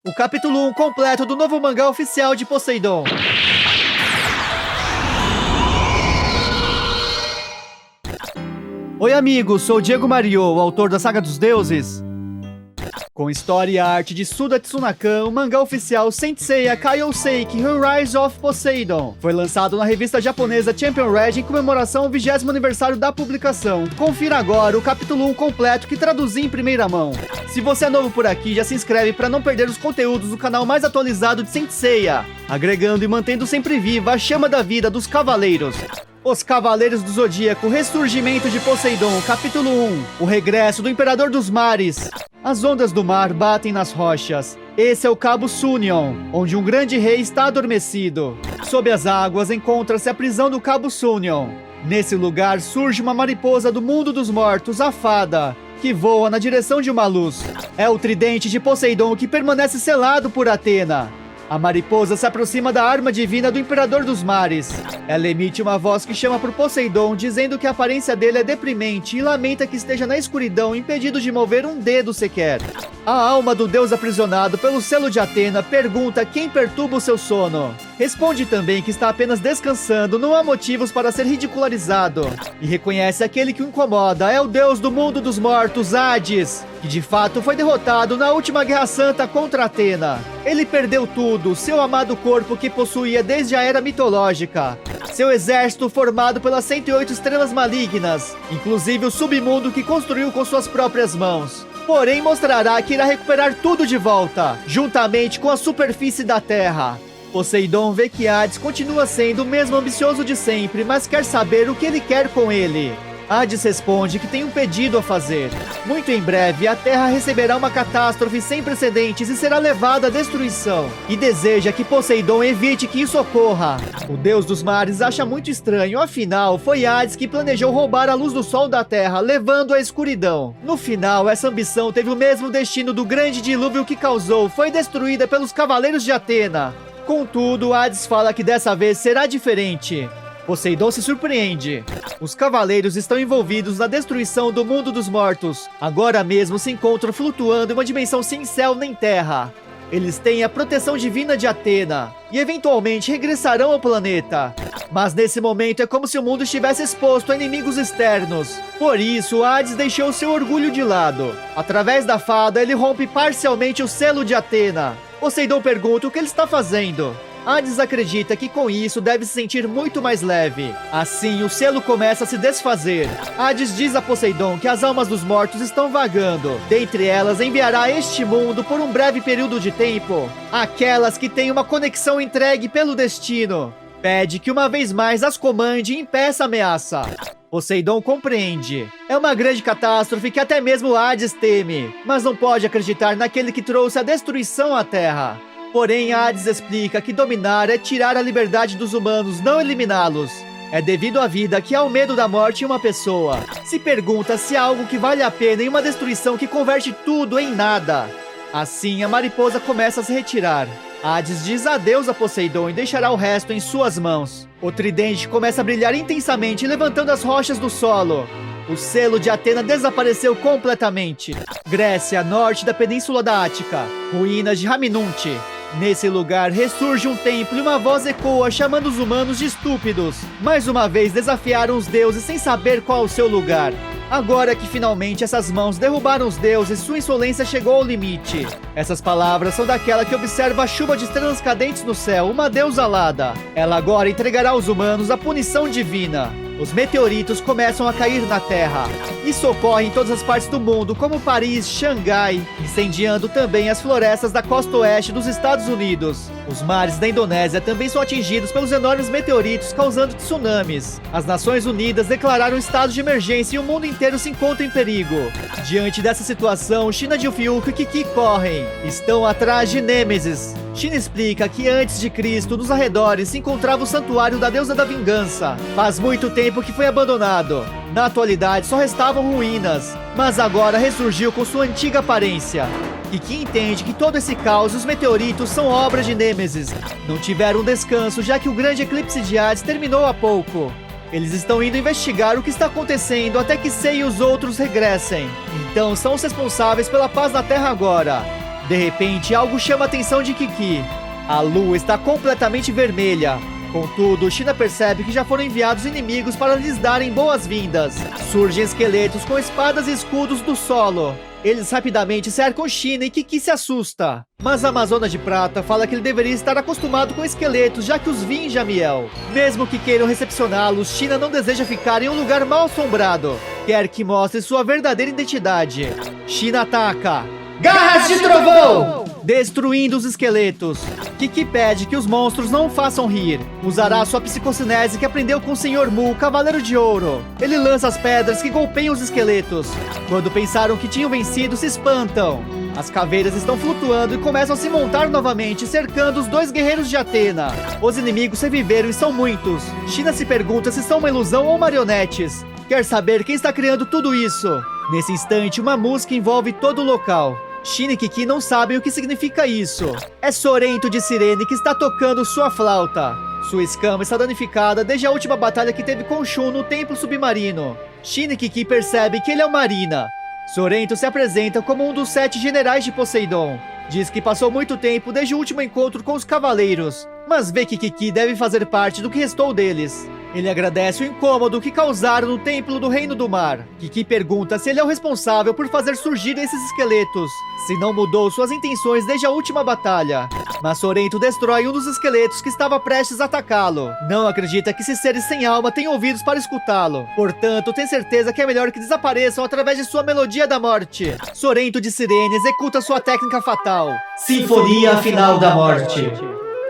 o capítulo 1 completo do novo mangá oficial de Poseidon. Oi amigos, sou o Diego Mario, o autor da Saga dos Deuses. Com história e arte de Suda Tsunakan, o mangá oficial Saint Seiya Kaioseki Rise of Poseidon foi lançado na revista japonesa Champion Red em comemoração ao 20º aniversário da publicação. Confira agora o capítulo 1 completo que traduzi em primeira mão. Se você é novo por aqui, já se inscreve para não perder os conteúdos do canal mais atualizado de Saint Seiya, agregando e mantendo sempre viva a chama da vida dos cavaleiros. Os Cavaleiros do Zodíaco, Ressurgimento de Poseidon, capítulo 1, o regresso do Imperador dos Mares. As ondas do mar batem nas rochas. Esse é o Cabo Sunion, onde um grande rei está adormecido. Sob as águas encontra-se a prisão do Cabo Sunion. Nesse lugar surge uma mariposa do mundo dos mortos, a Fada, que voa na direção de uma luz. É o tridente de Poseidon que permanece selado por Atena. A mariposa se aproxima da arma divina do Imperador dos Mares. Ela emite uma voz que chama por Poseidon, dizendo que a aparência dele é deprimente e lamenta que esteja na escuridão, impedido de mover um dedo sequer. A alma do deus aprisionado pelo selo de Atena pergunta quem perturba o seu sono. Responde também que está apenas descansando, não há motivos para ser ridicularizado. E reconhece aquele que o incomoda, é o deus do mundo dos mortos, Hades, que de fato foi derrotado na última Guerra Santa contra Atena. Ele perdeu tudo, seu amado corpo que possuía desde a era mitológica, seu exército formado pelas 108 estrelas malignas, inclusive o submundo que construiu com suas próprias mãos. Porém mostrará que irá recuperar tudo de volta, juntamente com a superfície da Terra. Poseidon vê que Hades continua sendo o mesmo ambicioso de sempre, mas quer saber o que ele quer com ele. Hades responde que tem um pedido a fazer. Muito em breve, a Terra receberá uma catástrofe sem precedentes e será levada à destruição. E deseja que Poseidon evite que isso ocorra. O deus dos mares acha muito estranho, afinal, foi Hades que planejou roubar a luz do sol da Terra, levando à escuridão. No final, essa ambição teve o mesmo destino do grande dilúvio que causou, foi destruída pelos Cavaleiros de Atena. Contudo, Hades fala que dessa vez será diferente. Poseidon se surpreende. Os cavaleiros estão envolvidos na destruição do mundo dos mortos. Agora mesmo se encontram flutuando em uma dimensão sem céu nem terra. Eles têm a proteção divina de Atena e eventualmente regressarão ao planeta. Mas nesse momento é como se o mundo estivesse exposto a inimigos externos. Por isso, Hades deixou seu orgulho de lado. Através da fada, ele rompe parcialmente o selo de Atena. Poseidon pergunta o que ele está fazendo. Hades acredita que com isso deve se sentir muito mais leve. Assim, o selo começa a se desfazer. Hades diz a Poseidon que as almas dos mortos estão vagando. Dentre elas, enviará a este mundo por um breve período de tempo aquelas que têm uma conexão entregue pelo destino. Pede que uma vez mais as comande e impeça a ameaça. Poseidon compreende. É uma grande catástrofe que até mesmo Hades teme, mas não pode acreditar naquele que trouxe a destruição à Terra. Porém, Hades explica que dominar é tirar a liberdade dos humanos, não eliminá-los. É devido à vida que há o medo da morte em uma pessoa. Se pergunta se há algo que vale a pena em uma destruição que converte tudo em nada. Assim, a mariposa começa a se retirar. Hades diz adeus a Poseidon e deixará o resto em suas mãos. O tridente começa a brilhar intensamente, levantando as rochas do solo. O selo de Atena desapareceu completamente. Grécia, norte da Península da Ática. Ruínas de Raminunte. Nesse lugar ressurge um templo e uma voz ecoa chamando os humanos de estúpidos. Mais uma vez desafiaram os deuses sem saber qual o seu lugar. Agora que finalmente essas mãos derrubaram os deuses, sua insolência chegou ao limite. Essas palavras são daquela que observa a chuva de estrelas cadentes no céu, uma deusa alada. Ela agora entregará aos humanos a punição divina. Os meteoritos começam a cair na Terra. Isso ocorre em todas as partes do mundo, como Paris, Xangai, incendiando também as florestas da costa oeste dos Estados Unidos. Os mares da Indonésia também são atingidos pelos enormes meteoritos, causando tsunamis. As Nações Unidas declararam estado de emergência e o mundo inteiro se encontra em perigo. Diante dessa situação, China de Ufiuco e Kiki correm. Estão atrás de Nêmesis. China explica que antes de Cristo, nos arredores, se encontrava o santuário da deusa da vingança. Faz muito tempo que foi abandonado. Na atualidade, só restavam ruínas, mas agora ressurgiu com sua antiga aparência. Kiki entende que todo esse caos e os meteoritos são obras de Nêmesis. Não tiveram descanso, já que o grande eclipse de Hades terminou há pouco. Eles estão indo investigar o que está acontecendo até que Sei e os outros regressem. Então são os responsáveis pela paz na Terra agora. De repente, algo chama a atenção de Kiki. A lua está completamente vermelha. Contudo, China percebe que já foram enviados inimigos para lhes darem boas-vindas. Surgem esqueletos com espadas e escudos do solo. Eles rapidamente cercam China e Kiki se assusta. Mas a Amazona de Prata fala que ele deveria estar acostumado com esqueletos, já que os viu em Jamiel. Mesmo que queiram recepcioná-los, China não deseja ficar em um lugar mal assombrado. Quer que mostre sua verdadeira identidade. China ataca. Garras de trovão! Destruindo os esqueletos. Kiki pede que os monstros não o façam rir. Usará sua psicocinese que aprendeu com o Sr. Mu, Cavaleiro de Ouro. Ele lança as pedras que golpeiam os esqueletos. Quando pensaram que tinham vencido, se espantam. As caveiras estão flutuando e começam a se montar novamente, cercando os dois guerreiros de Atena. Os inimigos reviveram e são muitos. China se pergunta se são uma ilusão ou marionetes. Quer saber quem está criando tudo isso. Nesse instante, uma música envolve todo o local. China e Kiki não sabem o que significa isso. É Sorrento de Cirene que está tocando sua flauta. Sua escama está danificada desde a última batalha que teve com Shun no templo submarino. China e Kiki percebem que ele é o Marina. Sorrento se apresenta como um dos 7 generais de Poseidon. Diz que passou muito tempo desde o último encontro com os cavaleiros, mas vê que Kiki deve fazer parte do que restou deles. Ele agradece o incômodo que causaram no templo do Reino do Mar. Kiki pergunta se ele é o responsável por fazer surgir esses esqueletos, se não mudou suas intenções desde a última batalha. Mas Sorrento destrói um dos esqueletos que estava prestes a atacá-lo. Não acredita que esses seres sem alma têm ouvidos para escutá-lo. Portanto, tem certeza que é melhor que desapareçam através de sua melodia da morte. Sorrento de Cirene executa sua técnica fatal. Sinfonia Final da Morte.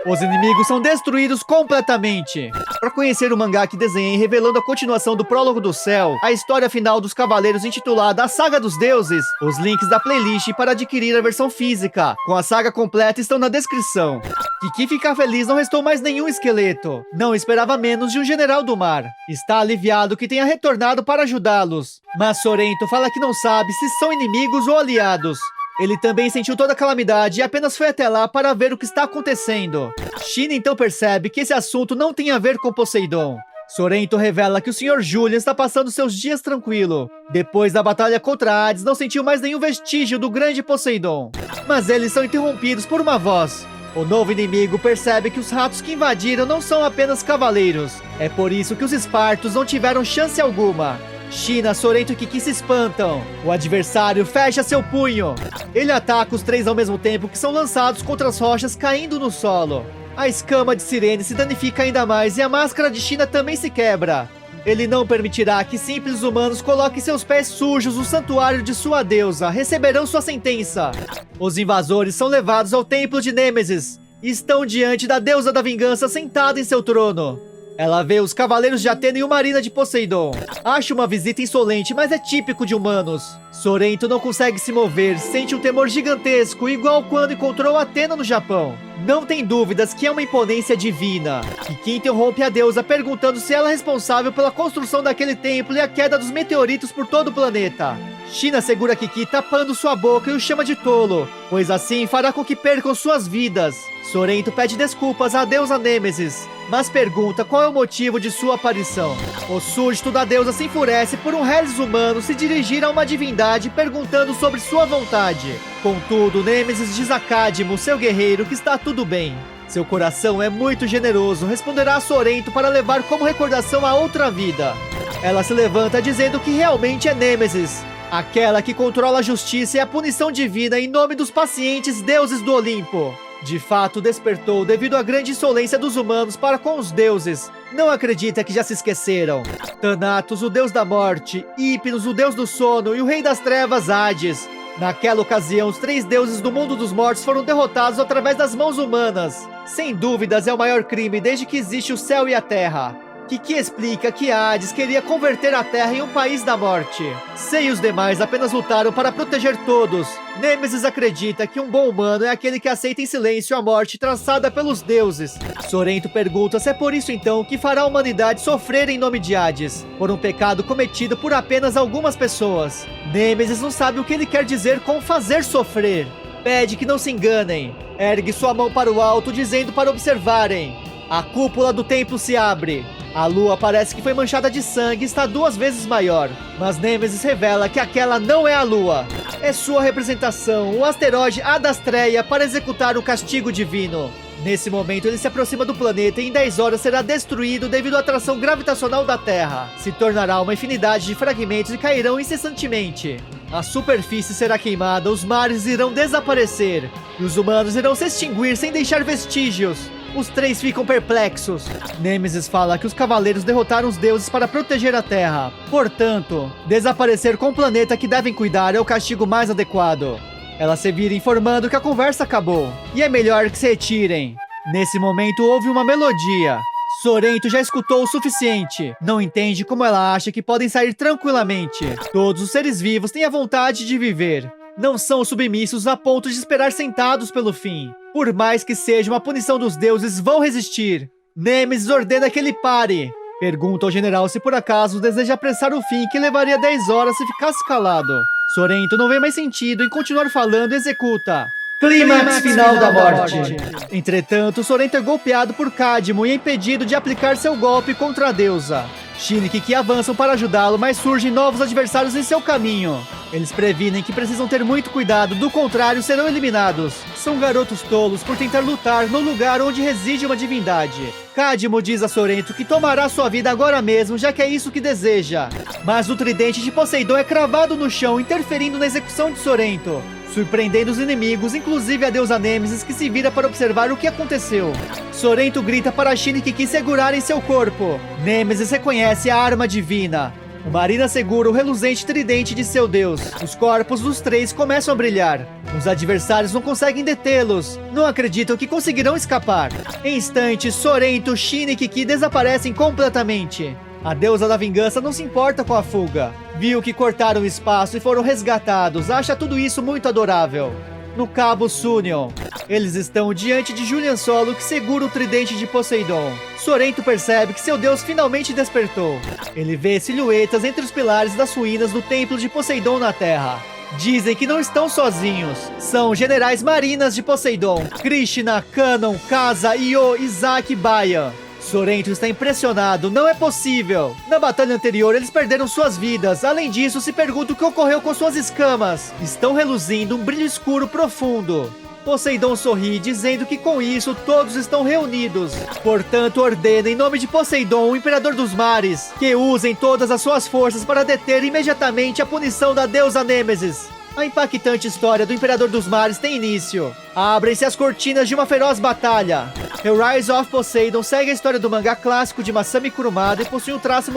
Os inimigos são destruídos completamente. Para conhecer o mangá que desenhei revelando a continuação do Prólogo do Céu, a história final dos Cavaleiros intitulada A Saga dos Deuses, os links da playlist para adquirir a versão física com a saga completa estão na descrição. Kiki fica feliz, não restou mais nenhum esqueleto. Não esperava menos de um general do mar. Está aliviado que tenha retornado para ajudá-los. Mas Sorrento fala que não sabe se são inimigos ou aliados. Ele também sentiu toda a calamidade e apenas foi até lá para ver o que está acontecendo. China então percebe que esse assunto não tem a ver com Poseidon. Sorrento revela que o Sr. Julian está passando seus dias tranquilo. Depois da batalha contra Hades, não sentiu mais nenhum vestígio do grande Poseidon. Mas eles são interrompidos por uma voz. O novo inimigo percebe que os ratos que invadiram não são apenas cavaleiros. É por isso que os espartos não tiveram chance alguma. China, Sorrento e Kiki se espantam. O adversário fecha seu punho. Ele ataca os 3 ao mesmo tempo que são lançados contra as rochas caindo no solo. A escama de Cirene se danifica ainda mais e a máscara de China também se quebra. Ele não permitirá que simples humanos coloquem seus pés sujos no santuário de sua deusa. Receberão sua sentença. Os invasores são levados ao templo de Nêmesis e estão diante da deusa da vingança sentada em seu trono. Ela vê os cavaleiros de Atena e o Marina de Poseidon. Acha uma visita insolente, mas é típico de humanos. Sorrento não consegue se mover, sente um temor gigantesco, igual quando encontrou Atena no Japão. Não tem dúvidas que é uma imponência divina. Kiki interrompe a deusa perguntando se ela é responsável pela construção daquele templo e a queda dos meteoritos por todo o planeta. China segura Kiki tapando sua boca e o chama de tolo, pois assim fará com que percam suas vidas. Sorrento pede desculpas à deusa Nêmesis, mas pergunta qual é o motivo de sua aparição. O súdito da deusa se enfurece por um reles humano se dirigir a uma divindade perguntando sobre sua vontade. Contudo, Nêmesis diz a Cadmo, seu guerreiro, que está tudo bem. Seu coração é muito generoso, responderá a Sorrento para levar como recordação a outra vida. Ela se levanta dizendo que realmente é Nêmesis, aquela que controla a justiça e a punição divina em nome dos pacientes deuses do Olimpo. De fato, despertou devido à grande insolência dos humanos para com os deuses. Não acredita que já se esqueceram. Thanatos, o deus da morte, Hypnos, o deus do sono e o rei das trevas, Hades. Naquela ocasião, os 3 deuses do mundo dos mortos foram derrotados através das mãos humanas. Sem dúvidas, é o maior crime desde que existe o céu e a terra. Kiki explica que Hades queria converter a Terra em um país da morte. Sei e os demais apenas lutaram para proteger todos. Nêmesis acredita que um bom humano é aquele que aceita em silêncio a morte traçada pelos deuses. Sorrento pergunta se é por isso então que fará a humanidade sofrer em nome de Hades, por um pecado cometido por apenas algumas pessoas. Nêmesis não sabe o que ele quer dizer com fazer sofrer. Pede que não se enganem. Ergue sua mão para o alto dizendo para observarem. A cúpula do templo se abre. A lua parece que foi manchada de sangue e está 2 vezes maior. Mas Nêmesis revela que aquela não é a lua. É sua representação, o asteroide Adastreia, para executar o castigo divino. Nesse momento, ele se aproxima do planeta e em 10 horas será destruído devido à atração gravitacional da Terra. Se tornará uma infinidade de fragmentos e cairão incessantemente. A superfície será queimada, os mares irão desaparecer. E os humanos irão se extinguir sem deixar vestígios. Os 3 ficam perplexos. Nêmesis fala que os cavaleiros derrotaram os deuses para proteger a Terra. Portanto, desaparecer com o planeta que devem cuidar é o castigo mais adequado. Ela se vira informando que a conversa acabou. E é melhor que se retirem. Nesse momento houve uma melodia. Sorrento já escutou o suficiente. Não entende como ela acha que podem sair tranquilamente. Todos os seres vivos têm a vontade de viver. Não são submissos a ponto de esperar sentados pelo fim. Por mais que seja uma punição dos deuses, vão resistir. Nêmesis ordena que ele pare. Pergunta ao general se por acaso deseja apressar o fim, que levaria 10 horas se ficasse calado. Sorrento não vê mais sentido em continuar falando e executa. Clímax final da morte. Entretanto, Sorrento é golpeado por Cadmo e é impedido de aplicar seu golpe contra a deusa. Shin e Kiki avançam para ajudá-lo, mas surgem novos adversários em seu caminho. Eles previnem que precisam ter muito cuidado, do contrário serão eliminados. São garotos tolos por tentar lutar no lugar onde reside uma divindade. Cadmo diz a Sorrento que tomará sua vida agora mesmo, já que é isso que deseja. Mas o tridente de Poseidon é cravado no chão, interferindo na execução de Sorrento, surpreendendo os inimigos, inclusive a deusa Nêmesis, que se vira para observar o que aconteceu. Sorrento grita para Shin e Kiki segurarem seu corpo. Nêmesis reconhece a arma divina. O Marina segura o reluzente tridente de seu deus. Os corpos dos 3 começam a brilhar. Os adversários não conseguem detê-los. Não acreditam que conseguirão escapar. Em instantes, Sorrento, Shin e Kiki desaparecem completamente. A deusa da vingança não se importa com a fuga. Viu que cortaram o espaço e foram resgatados. Acha tudo isso muito adorável. No Cabo Sunion, eles estão diante de Julian Solo, que segura o tridente de Poseidon. Sorrento percebe que seu deus finalmente despertou. Ele vê silhuetas entre os pilares das ruínas do templo de Poseidon na Terra. Dizem que não estão sozinhos. São generais marinas de Poseidon: Krishna, Canon, Kasa, Io, Isaac e Baia. Sorrento está impressionado, não é possível. Na batalha anterior eles perderam suas vidas. Além disso, se pergunta o que ocorreu com suas escamas. Estão reluzindo um brilho escuro profundo. Poseidon sorri, dizendo que com isso todos estão reunidos. Portanto, ordena em nome de Poseidon, o Imperador dos Mares, que usem todas as suas forças para deter imediatamente a punição da deusa Nêmesis. A impactante história do Imperador dos Mares tem início. Abrem-se as cortinas de uma feroz batalha. Rise of Poseidon segue a história do mangá clássico de Masami Kurumada e possui um traço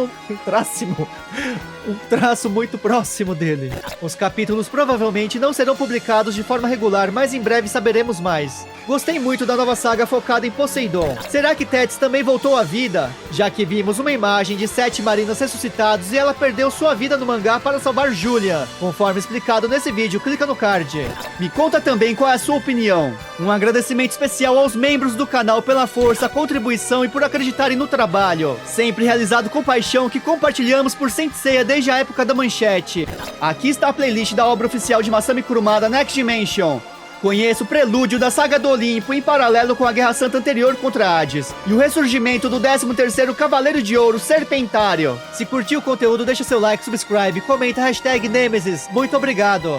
muito próximo dele. Os capítulos provavelmente não serão publicados de forma regular, mas em breve saberemos mais. Gostei muito da nova saga focada em Poseidon. Será que Tétis também voltou à vida? Já que vimos uma imagem de 7 marinas ressuscitados e ela perdeu sua vida no mangá para salvar Julian. Conforme explicado nesse vídeo, clica no card. Me conta também qual é a sua opinião. Um agradecimento especial aos membros do canal pela força, contribuição e por acreditarem no trabalho. Sempre realizado com paixão, que compartilhamos por Saint Seiya desde a época da manchete. Aqui está a playlist da obra oficial de Masami Kurumada, Next Dimension. Conheça o prelúdio da Saga do Olimpo em paralelo com a Guerra Santa anterior contra Hades e o ressurgimento do 13º Cavaleiro de Ouro, Serpentário. Se curtiu o conteúdo, deixa seu like, subscribe, comenta #Nemesis. Muito obrigado!